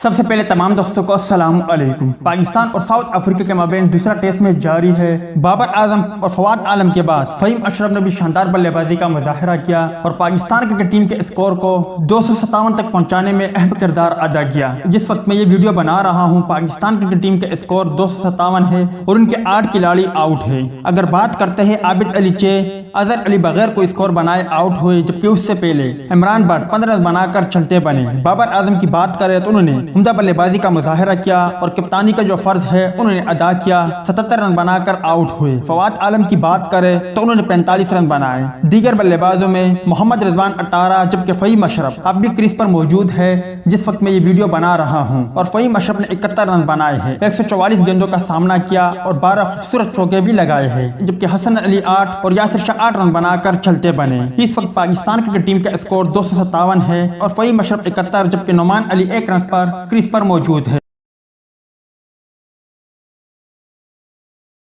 سب سے پہلے تمام دوستوں کو السلام علیکم۔ پاکستان اور ساؤتھ افریقہ کے مابین دوسرا ٹیسٹ میچ جاری ہے۔ بابر اعظم اور فواد عالم کے بعد فہیم اشرف نے بھی شاندار بلے بازی کا مظاہرہ کیا اور پاکستان کرکٹ ٹیم کے اسکور کو 257 تک پہنچانے میں اہم کردار ادا کیا۔ جس وقت میں یہ ویڈیو بنا رہا ہوں پاکستان کرکٹ ٹیم کے اسکور 257 ہے اور ان کے 8 کھلاڑی آؤٹ ہیں۔ اگر بات کرتے ہیں عابد علی چے، اظہر علی بغیر کوئی اسکور بنائے آؤٹ ہوئے، جبکہ اس سے پہلے عمران بٹ 15 رن بنا کر چلتے بنے۔ بابر اعظم کی بات کریں تو انہوں نے عمدہ بلے بازی کا مظاہرہ کیا اور کپتانی کا جو فرض ہے انہوں نے ادا کیا، 77 رن بنا کر آؤٹ ہوئے۔ فواد عالم کی بات کریں تو انہوں نے 45 رن بنائے۔ دیگر بلے بازوں میں محمد رضوان 18 جبکہ فہیم اشرف اب بھی کریز پر موجود ہے جس وقت میں یہ ویڈیو بنا رہا ہوں، اور فہیم اشرف نے 71 رن بنائے ہیں، 144 گیندوں کا سامنا کیا اور 12 خوبصورت چوکے بھی لگائے ہیں، جبکہ حسن علی 8 اور یاسر شاہ 8 رن بنا کر چلتے بنے۔ اس وقت پاکستان کرکٹ ٹیم کا اسکور 257 ہے اور فہیم اشرف 71 جبکہ نعمان علی 1 رن پر کریز پر موجود ہے۔